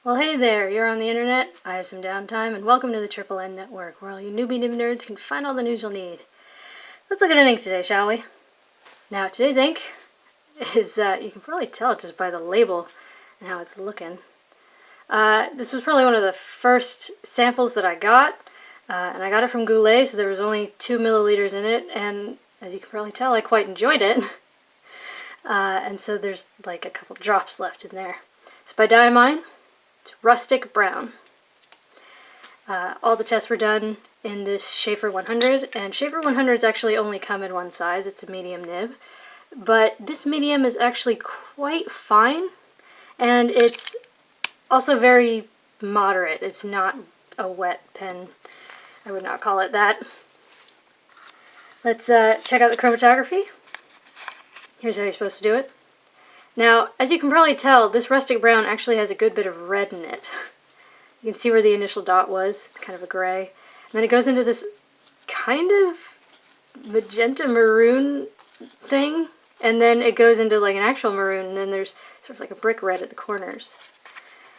Well, hey there, you're on the internet, I have some downtime, and welcome to the Triple N Network, where all you newbie nib nerds can find all the news you'll need. Let's look at an ink today, shall we? Now, today's ink is, you can probably tell just by the label and how it's looking. This was probably one of the first samples that I got, and I got it from Goulet, so there was only 2 milliliters in it, and as you can probably tell, I quite enjoyed it. And so there's like a couple drops left in there. It's by Diamine. It's Rustic Brown. All the tests were done in this Sheaffer 100, and Sheaffer 100s actually only come in one size. It's a medium nib. But this medium is actually quite fine, and it's also very moderate. It's not a wet pen. I would not call it that. Let's check out the chromatography. Here's how you're supposed to do it. Now, as you can probably tell, this Rustic Brown actually has a good bit of red in it. You can see where the initial dot was. It's kind of a gray. And then it goes into this kind of magenta maroon thing, and then it goes into like an actual maroon, and then there's sort of like a brick red at the corners.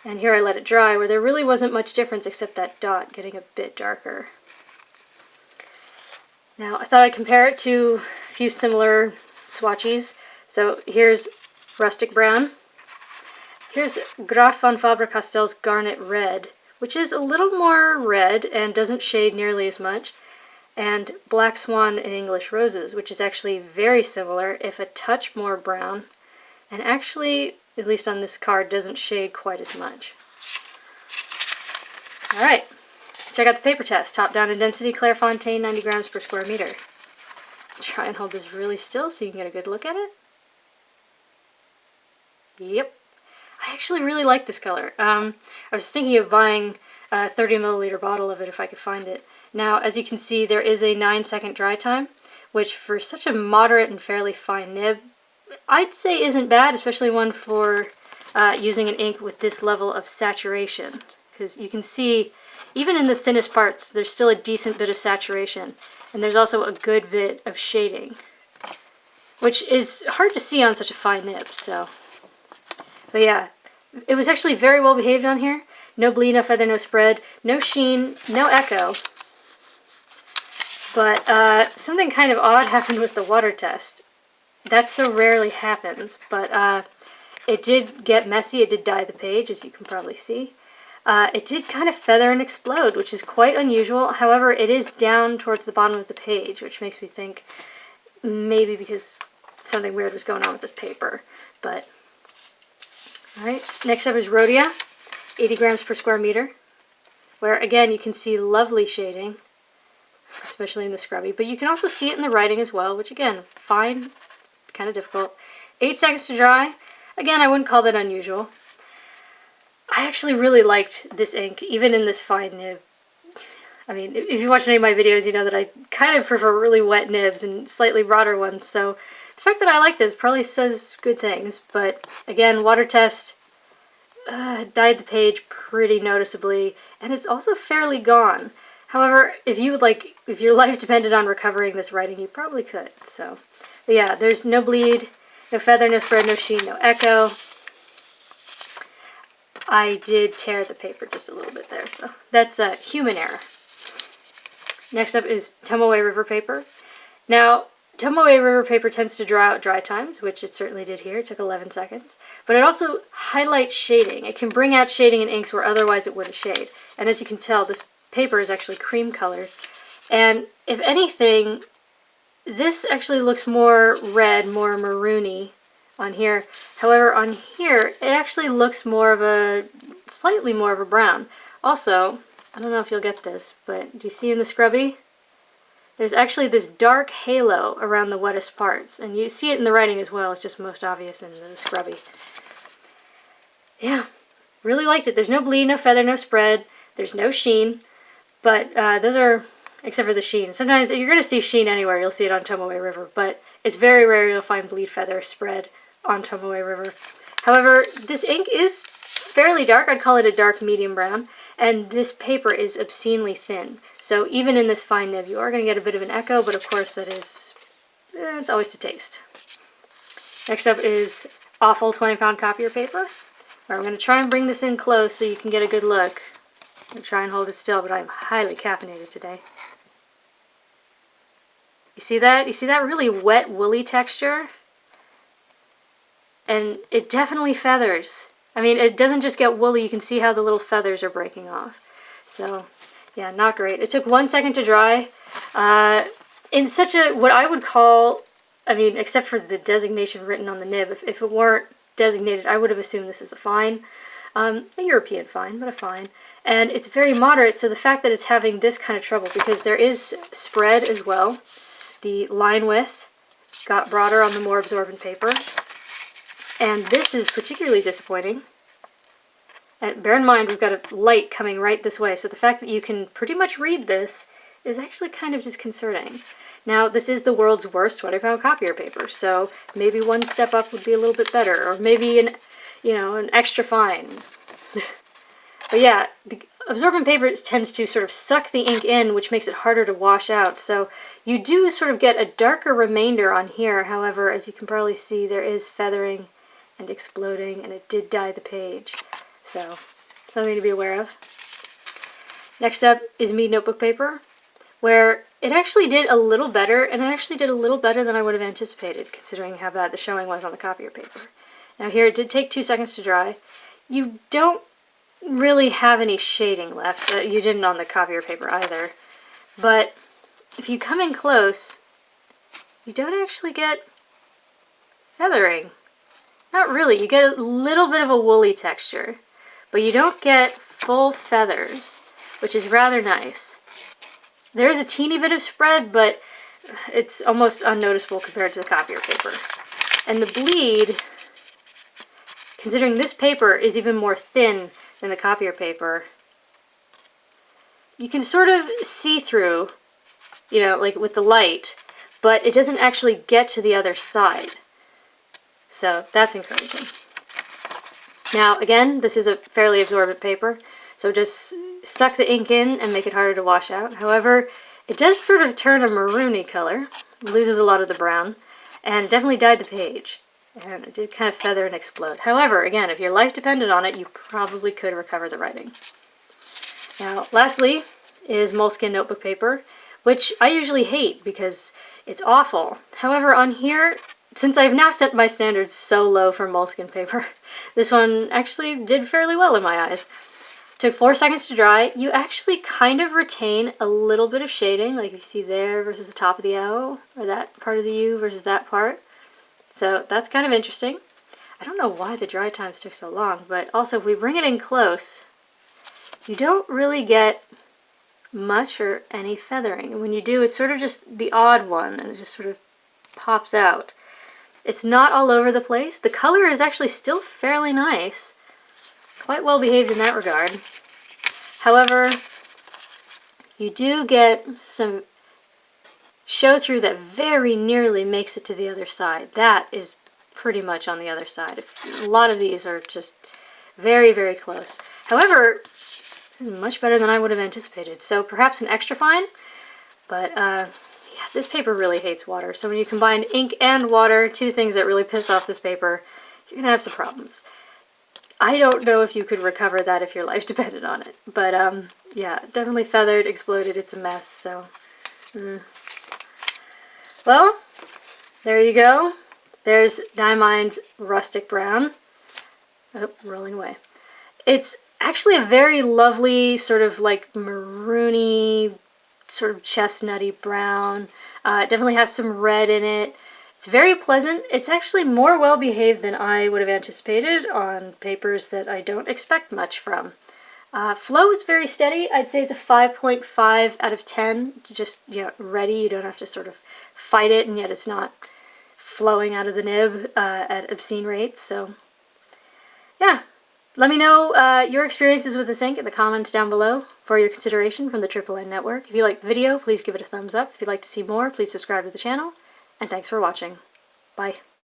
And here I let it dry, where there really wasn't much difference except that dot getting a bit darker. Now, I thought I'd compare it to a few similar swatches. So here's Rustic Brown. Here's Graf von Faber-Castell's Garnet Red, which is a little more red and doesn't shade nearly as much. And Black Swan and English Roses, which is actually very similar, if a touch more brown, and actually, at least on this card, doesn't shade quite as much. Alright, check out the paper test. Top down in density, Clairefontaine, 90 grams per square meter. Try and hold this really still so you can get a good look at it. Yep. I actually really like this color. I was thinking of buying a 30 milliliter bottle of it if I could find it. Now, as you can see, there is a 9-second dry time, which for such a moderate and fairly fine nib, I'd say isn't bad, especially one for using an ink with this level of saturation. Because you can see, even in the thinnest parts, there's still a decent bit of saturation. And there's also a good bit of shading, which is hard to see on such a fine nib, so. But yeah, it was actually very well behaved on here. No bleed, no feather, no spread, no sheen, no echo. But something kind of odd happened with the water test. That so rarely happens, but it did get messy. It did dye the page, as you can probably see. It did kind of feather and explode, which is quite unusual. However, it is down towards the bottom of the page, which makes me think maybe because something weird was going on with this paper. But alright, next up is Rhodia, 80 grams per square meter, where again you can see lovely shading, especially in the scrubby, but you can also see it in the writing as well, which again, fine, kind of difficult. 8 seconds to dry. Again, I wouldn't call that unusual. I actually really liked this ink, even in this fine nib. I mean, if you watch any of my videos, you know that I kind of prefer really wet nibs and slightly broader ones, so the fact that I like this probably says good things. But again, water test dyed the page pretty noticeably, and it's also fairly gone. However, if your life depended on recovering this writing, you probably could. So, but yeah, there's no bleed, no feather, no spread, no sheen, no echo. I did tear the paper just a little bit there, so that's a human error. Next up is Tomoe River Paper. Now, Tomoe River Paper tends to draw out dry times, which it certainly did here. It took 11 seconds. But it also highlights shading. It can bring out shading in inks where otherwise it wouldn't shade. And as you can tell, this paper is actually cream colored. And if anything, this actually looks more red, more maroony on here. However, on here, it actually looks more of a, slightly more of a brown. Also, I don't know if you'll get this, but do you see in the scrubby? There's actually this dark halo around the wettest parts, and you see it in the writing as well. It's just most obvious in the scrubby. Yeah, really liked it. There's no bleed, no feather, no spread. There's no sheen, but those are, except for the sheen. Sometimes if you're going to see sheen anywhere, you'll see it on Tomoe River, but it's very rare you'll find bleed, feather, spread on Tomoe River. However, this ink is fairly dark. I'd call it a dark medium brown, and this paper is obscenely thin. So even in this fine nib, you are going to get a bit of an echo, but of course that is, it's always to taste. Next up is awful 20-pound copier paper, Alright, we're going to try and bring this in close so you can get a good look. I'm going to try and hold it still, but I'm highly caffeinated today. You see that? You see that really wet, woolly texture? And it definitely feathers. I mean, it doesn't just get woolly, you can see how the little feathers are breaking off. So, yeah, not great. It took 1 second to dry. In such a, what I would call, I mean, except for the designation written on the nib, if it weren't designated, I would have assumed this is a fine. A European fine, but a fine. And it's very moderate, so the fact that it's having this kind of trouble, because there is spread as well. The line width got broader on the more absorbent paper. And this is particularly disappointing. And bear in mind, we've got a light coming right this way, so the fact that you can pretty much read this is actually kind of disconcerting. Now, this is the world's worst 20-pound copier paper, so maybe one step up would be a little bit better, or maybe an extra fine. But yeah, the absorbent paper tends to sort of suck the ink in, which makes it harder to wash out. So you do sort of get a darker remainder on here. However, as you can probably see, there is feathering and exploding, and it did dye the page. So, something to be aware of. Next up is Mead Notebook Paper, where it actually did a little better, and it actually did a little better than I would have anticipated, considering how bad the showing was on the copier paper. Now here, it did take 2 seconds to dry. You don't really have any shading left. You didn't on the copier paper either. But if you come in close, you don't actually get feathering. Not really. You get a little bit of a woolly texture, but you don't get full feathers, which is rather nice. There is a teeny bit of spread, but it's almost unnoticeable compared to the copier paper. And the bleed, considering this paper is even more thin than the copier paper, you can sort of see through, like with the light, but it doesn't actually get to the other side. So that's encouraging. Now, again, this is a fairly absorbent paper, so just suck the ink in and make it harder to wash out. However, it does sort of turn a maroony color, loses a lot of the brown, and it definitely dyed the page. And it did kind of feather and explode. However, again, if your life depended on it, you probably could recover the writing. Now, lastly is Moleskine Notebook Paper, which I usually hate because it's awful. However, on here, since I've now set my standards so low for Moleskine paper, this one actually did fairly well in my eyes. Took 4 seconds to dry. You actually kind of retain a little bit of shading, like you see there versus the top of the O, or that part of the U versus that part. So that's kind of interesting. I don't know why the dry times took so long, but also if we bring it in close, you don't really get much or any feathering. And when you do, it's sort of just the odd one, and it just sort of pops out. It's not all over the place. The color is actually still fairly nice. Quite well behaved in that regard. However, you do get some show through that very nearly makes it to the other side. That is pretty much on the other side. A lot of these are just very, very close. However, much better than I would have anticipated. So perhaps an extra fine, but yeah, this paper really hates water. So when you combine ink and water, two things that really piss off this paper, you're gonna have some problems. I don't know if you could recover that if your life depended on it. But yeah, definitely feathered, exploded, it's a mess, so. Well, there you go. There's Diamine's Rustic Brown. Oh, rolling away. It's actually a very lovely sort of like maroony, sort of chestnutty brown. It definitely has some red in it. It's very pleasant. It's actually more well behaved than I would have anticipated on papers that I don't expect much from. Flow is very steady. I'd say it's a 5.5 out of 10. Just, ready. You don't have to sort of fight it, and yet it's not flowing out of the nib at obscene rates. So, yeah. Let me know your experiences with this ink in the comments down below for your consideration from the Triple N Network. If you liked the video, please give it a thumbs up. If you'd like to see more, please subscribe to the channel. And thanks for watching. Bye.